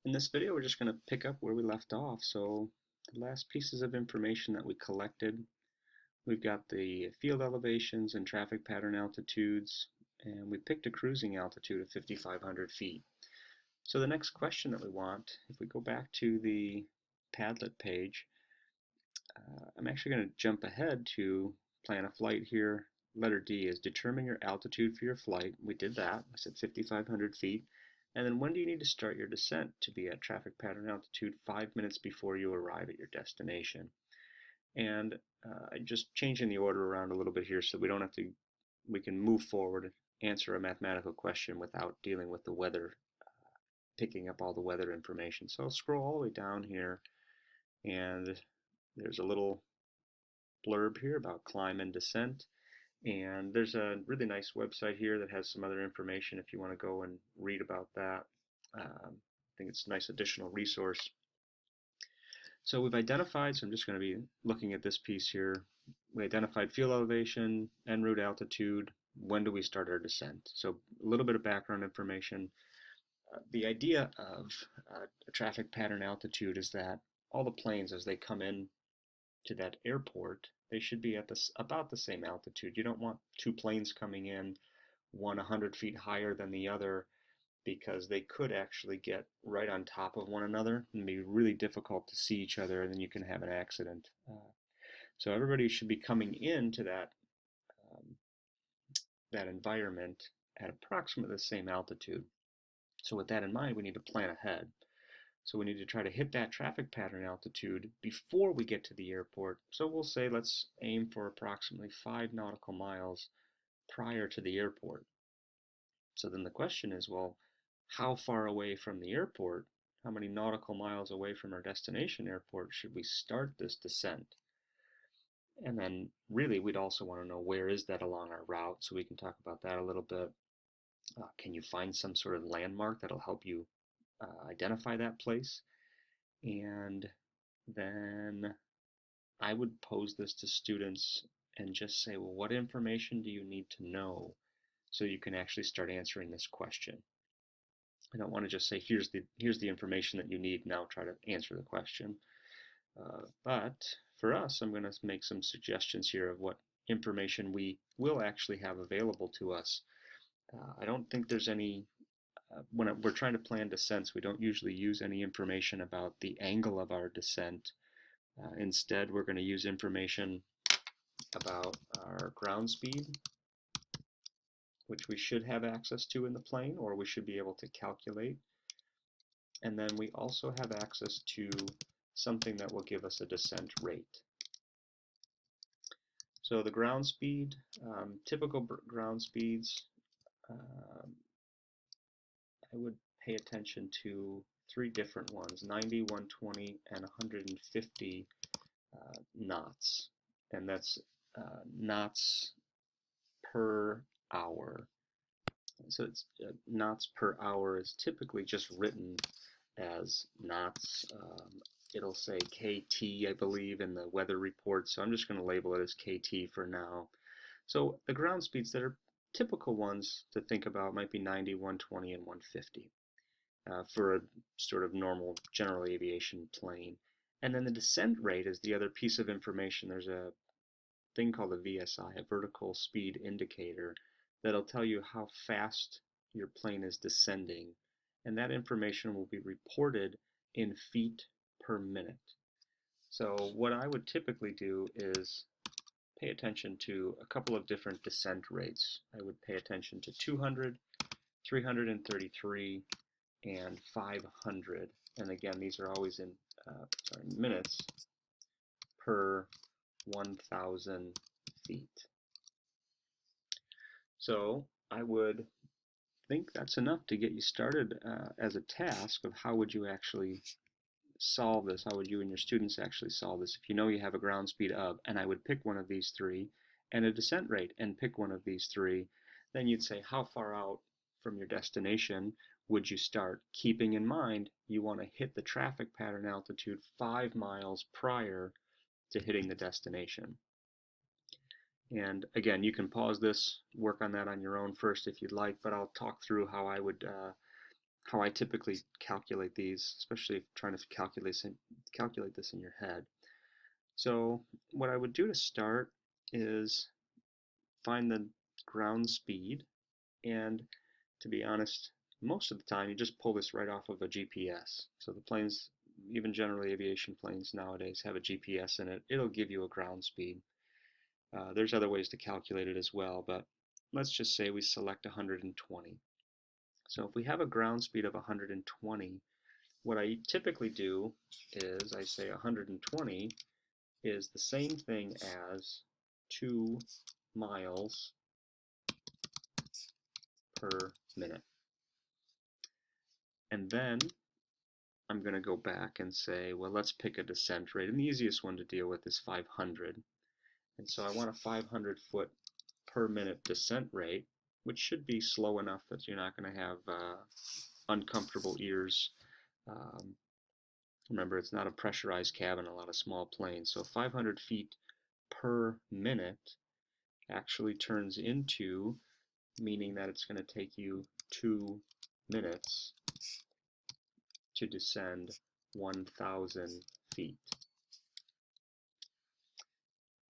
In this video, we're just going to pick up where we left off. So the last pieces of information that we collected, we've got the field elevations and traffic pattern altitudes, and we picked a cruising altitude of 5,500 feet. So the next question that we want, if we go back to the Padlet page, I'm actually going to jump ahead to plan a flight here. Letter D is determine your altitude for your flight. We did that. I said 5,500 feet. And then when do you need to start your descent to be at traffic pattern altitude 5 minutes before you arrive at your destination? And I'm just changing the order around a little bit here so we don't have to, we can move forward, answer a mathematical question without dealing with the weather, picking up all the weather information. So I'll scroll all the way down here, and there's a little blurb here about climb and descent. And there's a really nice website here that has some other information if you want to go and read about that. I think it's a nice additional resource. So we've identified, so I'm just going to be looking at this piece here. We identified field elevation, en route altitude, when do we start our descent? So a little bit of background information. The idea of a traffic pattern altitude is that all the planes as they come in to that airport, they should be at about the same altitude. You don't want two planes coming in, one 100 feet higher than the other, because they could actually get right on top of one another and be really difficult to see each other, and then you can have an accident. So everybody should be coming into um, that environment at approximately the same altitude. So with that in mind, we need to plan ahead. So we need to try to hit that traffic pattern altitude before we get to the airport. So we'll say let's aim for approximately 5 nautical miles prior to the airport. So then the question is, well, how far away from the airport, how many nautical miles away from our destination airport should we start this descent? And then really we'd also want to know where is that along our route, so we can talk about that a little bit. Can you find some sort of landmark that'll help you identify that place? And then I would pose this to students and just say, well, what information do you need to know so you can actually start answering this question? I don't want to just say, here's the information that you need, now try to answer the question. But for us, I'm going to make some suggestions here of what information we will actually have available to us. I don't think there's any, when we're trying to plan descents, we don't usually use any information about the angle of our descent. Instead, we're going to use information about our ground speed, which we should have access to in the plane, or we should be able to calculate. And then we also have access to something that will give us a descent rate. So the ground speed, typical ground speeds, I would pay attention to three different ones: 90, 120, and 150 knots. And that's knots per hour. So it's knots per hour is typically just written as knots. It'll say KT, I believe, in the weather report, so I'm just going to label it as KT for now. So the ground speeds that are typical ones to think about might be 90, 120, and 150 for a sort of normal general aviation plane. And then the descent rate is the other piece of information. There's a thing called a VSI, a vertical speed indicator, that'll tell you how fast your plane is descending. And that information will be reported in feet per minute. So what I would typically do is pay attention to a couple of different descent rates. I would pay attention to 200, 333, and 500. And again, these are always in minutes per 1,000 feet. So I would think that's enough to get you started as a task of how would you actually solve this, how would you and your students actually solve this if you know you have a ground speed of, and I would pick one of these three, and a descent rate and pick one of these three, then you'd say how far out from your destination would you start, keeping in mind you want to hit the traffic pattern altitude 5 miles prior to hitting the destination. And again, you can pause this, work on that on your own first if you'd like, but I'll talk through how how I typically calculate these, especially if trying to calculate this in your head. So what I would do to start is find the ground speed, and to be honest, most of the time you just pull this right off of a GPS. So the planes, even generally aviation planes nowadays, have a GPS in it. It'll give you a ground speed. There's other ways to calculate it as well, but let's just say we select 120. So if we have a ground speed of 120, what I typically do is I say 120 is the same thing as 2 miles per minute. And then I'm going to go back and say, well, let's pick a descent rate. And the easiest one to deal with is 500. And so I want a 500 foot per minute descent rate, which should be slow enough that you're not going to have uncomfortable ears. Remember, it's not a pressurized cabin, a lot of small planes. So 500 feet per minute actually turns into, meaning that it's going to take you 2 minutes to descend 1,000 feet.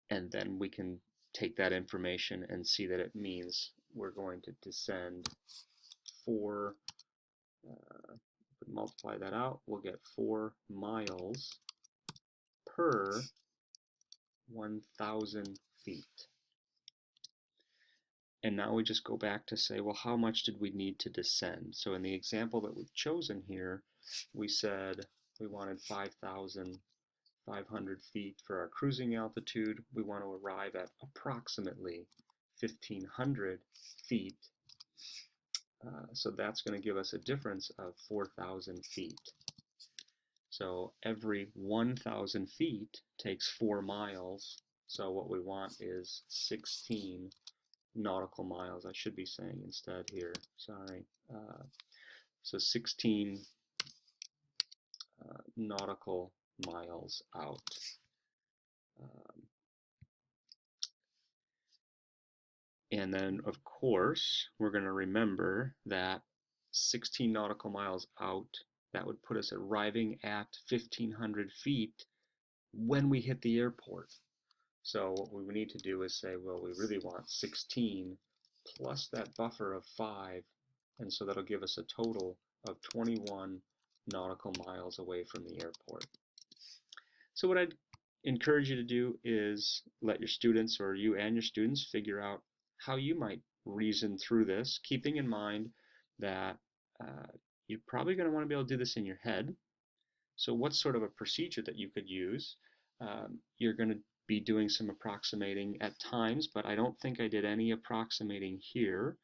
And then we can take that information and see that it means we're going to descend 4, if we multiply that out, we'll get 4 miles per 1,000 feet. And now we just go back to say, well, how much did we need to descend? So in the example that we've chosen here, we said we wanted 5,500 feet for our cruising altitude. We want to arrive at approximately 1,500 feet. So that's going to give us a difference of 4,000 feet. So every 1,000 feet takes 4 miles. So what we want is 16 nautical miles. I should be saying instead here, sorry. So 16 nautical miles out. And then, of course, we're going to remember that 16 nautical miles out, that would put us arriving at 1,500 feet when we hit the airport. So what we need to do is say, well, we really want 16 plus that buffer of 5, and so that'll give us a total of 21 nautical miles away from the airport. So what I'd encourage you to do is let your students, or you and your students, figure out how you might reason through this, keeping in mind that you're probably going to want to be able to do this in your head. So what's sort of a procedure that you could use? You're going to be doing some approximating at times, but I don't think I did any approximating here.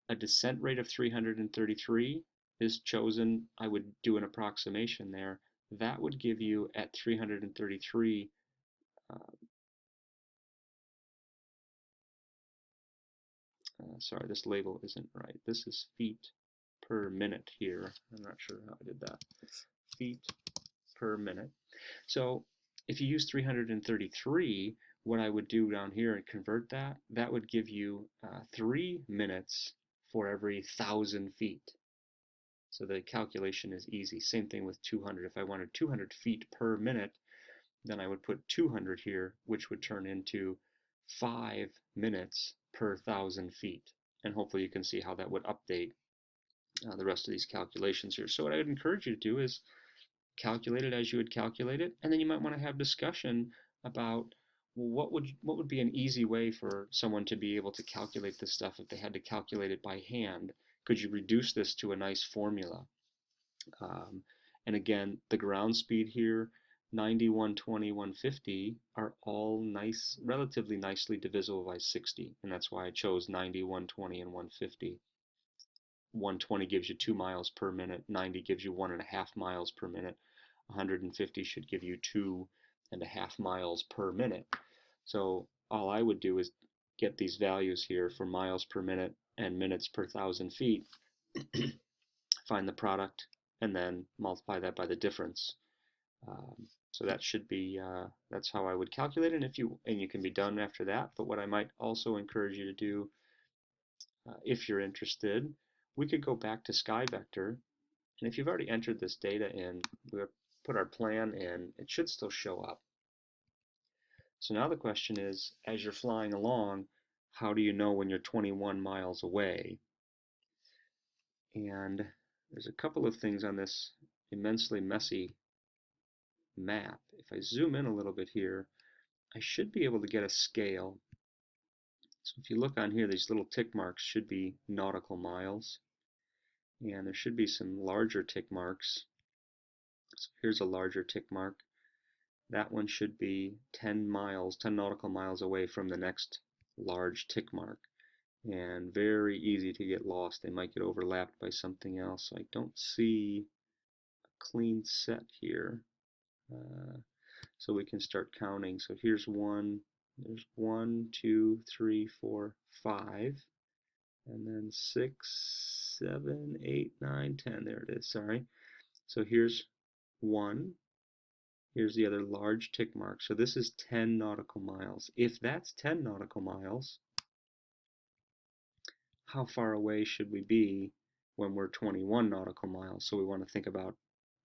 A descent rate of 333 is chosen. I would do an approximation there. That would give you at 333 sorry, this label isn't right. This is feet per minute here. I'm not sure how I did that. Feet per minute. So if you use 333, what I would do down here and convert that, that would give you 3 minutes for every 1,000 feet. So the calculation is easy. Same thing with 200. If I wanted 200 feet per minute, then I would put 200 here, which would turn into 5 minutes per 1,000 feet. And hopefully you can see how that would update the rest of these calculations here. So what I would encourage you to do is calculate it as you would calculate it, and then you might want to have discussion about, well, what would be an easy way for someone to be able to calculate this stuff if they had to calculate it by hand? Could you reduce this to a nice formula? And again, the ground speed here, 90, 120, 150 are all nice, relatively nicely divisible by 60, and that's why I chose 90, 120, and 150. 120 gives you 2 miles per minute, 90 gives you 1.5 miles per minute, 150 should give you 2.5 miles per minute. So all I would do is get these values here for miles per minute and minutes per 1,000 feet, find the product, and then multiply that by the difference. So that should be, that's how I would calculate it, and you can be done after that. But what I might also encourage you to do, if you're interested, we could go back to sky vector, and if you've already entered this data in, we'll put our plan in, it should still show up. So now the question is, as you're flying along, how do you know when you're 21 miles away? And there's a couple of things on this immensely messy map. If I zoom in a little bit here, I should be able to get a scale. So if you look on here, these little tick marks should be nautical miles. And there should be some larger tick marks. So here's a larger tick mark. That one should be 10 miles, 10 nautical miles away from the next large tick mark. And very easy to get lost. They might get overlapped by something else. I don't see a clean set here. So we can start counting. So here's one. There's 1, 2, 3, 4, 5. And then 6, 7, 8, 9, 10. There it is. Sorry. So here's 1. Here's the other large tick mark. So this is 10 nautical miles. If that's 10 nautical miles, how far away should we be when we're 21 nautical miles? So we want to think about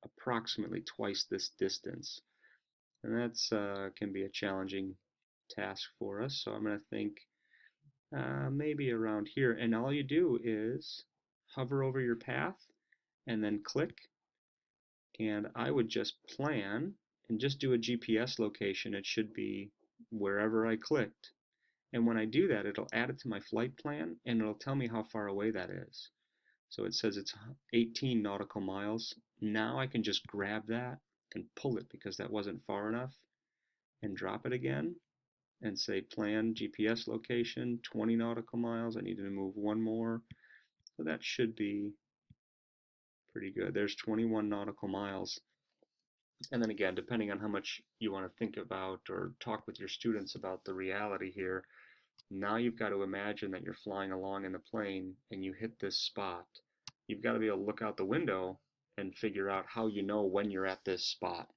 approximately twice this distance. And that's can be a challenging task for us. So I'm going to think maybe around here. And all you do is hover over your path and then click. And I would just plan and just do a GPS location. It should be wherever I clicked. And when I do that, it'll add it to my flight plan and it'll tell me how far away that is. So it says it's 18 nautical miles. Now I can just grab that and pull it because that wasn't far enough and drop it again and say plan GPS location 20 nautical miles. I need to move one more. So that should be pretty good. There's 21 nautical miles. And then again, depending on how much you want to think about or talk with your students about the reality here, now you've got to imagine that you're flying along in the plane and you hit this spot. You've got to be able to look out the window and figure out how you know when you're at this spot.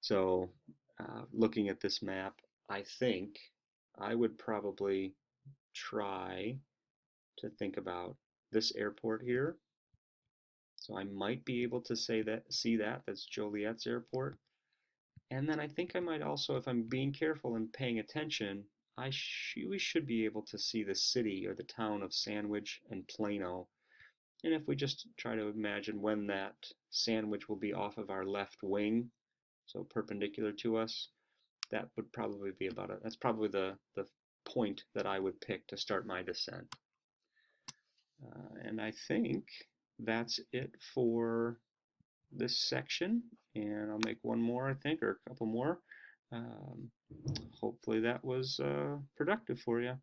So looking at this map, I think I would probably try to think about this airport here. So I might be able to see that's Joliet's airport. And then I think I might also, if I'm being careful and paying attention, we should be able to see the city or the town of Sandwich and Plano. And if we just try to imagine when that Sandwich will be off of our left wing, so perpendicular to us, that would probably be about it. That's probably the point that I would pick to start my descent. And I think that's it for this section, and I'll make one more, I think, or a couple more. Hopefully that was productive for you.